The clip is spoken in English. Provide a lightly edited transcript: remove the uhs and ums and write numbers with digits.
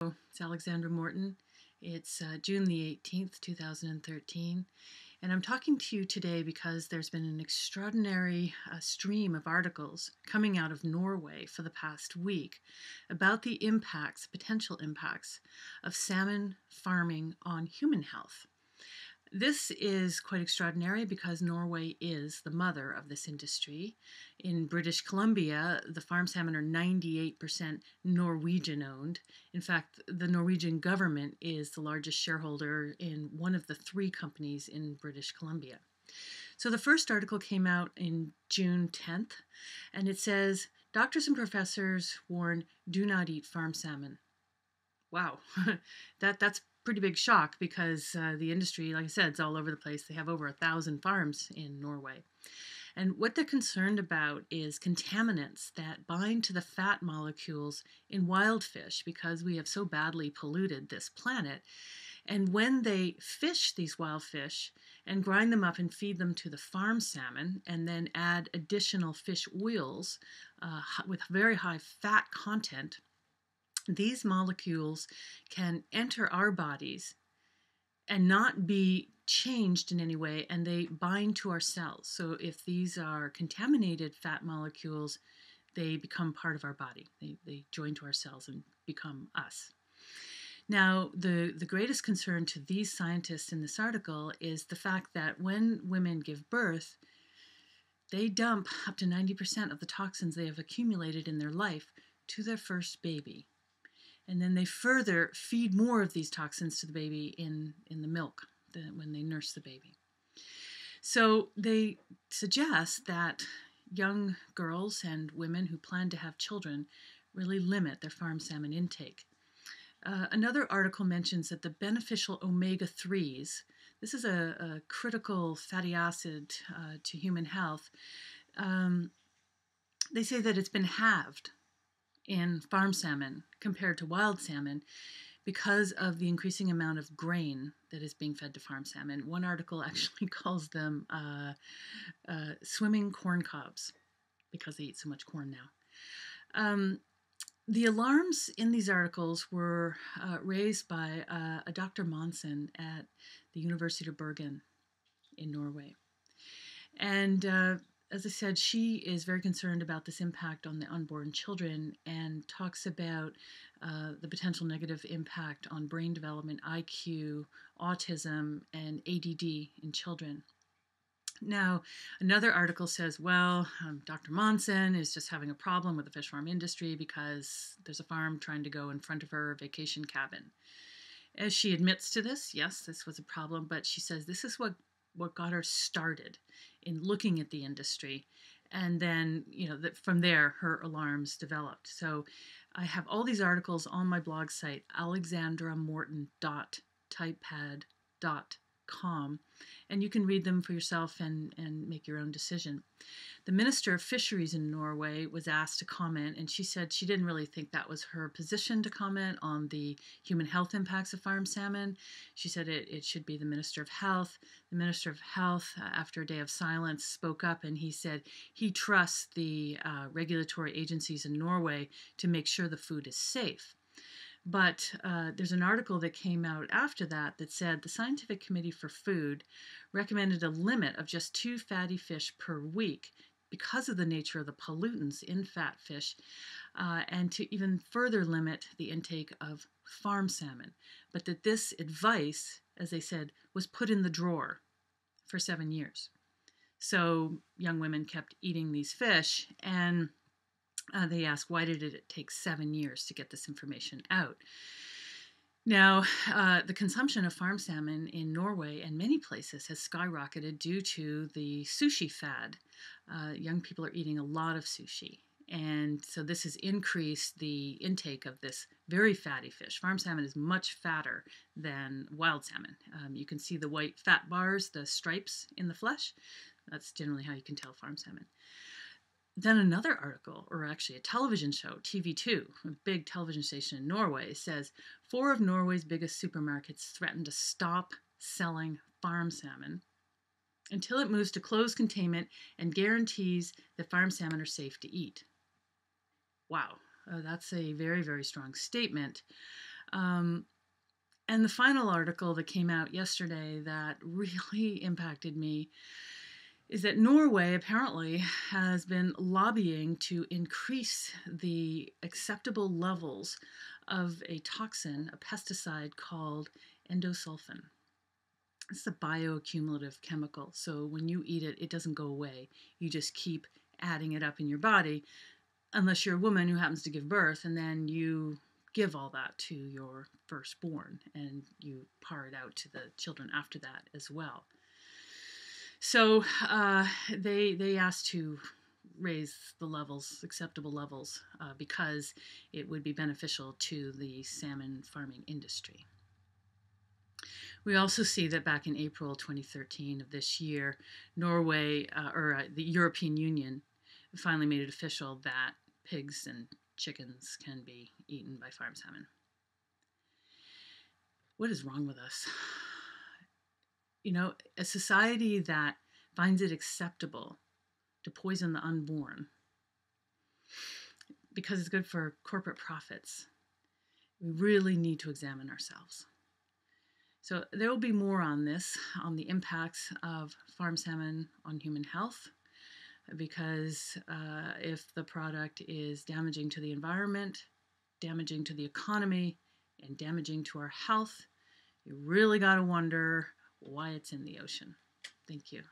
It's Alexandra Morton. It's June the 18th, 2013. And I'm talking to you today because there's been an extraordinary stream of articles coming out of Norway for the past week about the impacts, potential impacts, of salmon farming on human health. This is quite extraordinary because Norway is the mother of this industry. In British Columbia, the farm salmon are 98% Norwegian owned. In fact, the Norwegian government is the largest shareholder in one of the three companies in British Columbia. So the first article came out in June 10th, and it says, "Doctors and professors warn, do not eat farm salmon." Wow, that's pretty big shock because the industry, like I said, it's all over the place. They have over 1,000 farms in Norway. And what they're concerned about is contaminants that bind to the fat molecules in wild fish because we have so badly polluted this planet. And when they fish these wild fish and grind them up and feed them to the farm salmon and then add additional fish oils with very high fat content, these molecules can enter our bodies and not be changed in any way, and they bind to our cells. So if these are contaminated fat molecules, they become part of our body. They join to our cells and become us. Now, the greatest concern to these scientists in this article is the fact that when women give birth, they dump up to 90% of the toxins they have accumulated in their life to their first baby. And then they further feed more of these toxins to the baby in the milk when they nurse the baby. So they suggest that young girls and women who plan to have children really limit their farm salmon intake. Another article mentions that the beneficial omega-3s, this is a critical fatty acid to human health, they say that it's been halved in farm salmon compared to wild salmon because of the increasing amount of grain that is being fed to farm salmon. One article actually calls them swimming corn cobs because they eat so much corn now. The alarms in these articles were raised by a Dr. Monsen at the University of Bergen in Norway. And as I said, she is very concerned about this impact on the unborn children and talks about the potential negative impact on brain development, IQ, autism, and ADD in children. Now, another article says, well, Dr. Monsen is just having a problem with the fish farm industry because there's a farm trying to go in front of her vacation cabin. As she admits to this, yes, this was a problem, but she says this is what got her started in looking at the industry. And then, from there, her alarms developed. So I have all these articles on my blog site, alexandramorton.typepad.com, and you can read them for yourself and make your own decision. The Minister of Fisheries in Norway was asked to comment, and she said she didn't really think that was her position to comment on the human health impacts of farm salmon. She said it should be the Minister of Health. The Minister of Health, after a day of silence, spoke up and he said he trusts the regulatory agencies in Norway to make sure the food is safe. But there's an article that came out after that said the Scientific Committee for Food recommended a limit of just 2 fatty fish per week because of the nature of the pollutants in fat fish, and to even further limit the intake of farm salmon. But that this advice, as they said, was put in the drawer for 7 years. So young women kept eating these fish, and they asked, why did it take 7 years to get this information out? Now, the consumption of farm salmon in Norway and many places has skyrocketed due to the sushi fad. Young people are eating a lot of sushi. And so this has increased the intake of this very fatty fish. Farm salmon is much fatter than wild salmon. You can see the white fat bars, the stripes in the flesh. That's generally how you can tell farm salmon. Then another article, or actually a television show, TV2, a big television station in Norway, says 4 of Norway's biggest supermarkets threaten to stop selling farm salmon until it moves to closed containment and guarantees that farm salmon are safe to eat. Wow, that's a very, very strong statement. Um, and the final article that came out yesterday that really impacted me is that Norway apparently has been lobbying to increase the acceptable levels of a toxin, a pesticide called endosulfan. It's a bioaccumulative chemical. So when you eat it, it doesn't go away. You just keep adding it up in your body, unless you're a woman who happens to give birth, and then you give all that to your firstborn and you par it out to the children after that as well. So they asked to raise the levels, acceptable levels, because it would be beneficial to the salmon farming industry. We also see that back in April 2013 of this year, Norway, the European Union, finally made it official that pigs and chickens can be eaten by farm salmon. What is wrong with us? You know, a society that finds it acceptable to poison the unborn because it's good for corporate profits. We really need to examine ourselves. So there will be more on this, on the impacts of farm salmon on human health, because if the product is damaging to the environment, damaging to the economy, and damaging to our health, you really got to wonder why it's in the ocean. Thank you.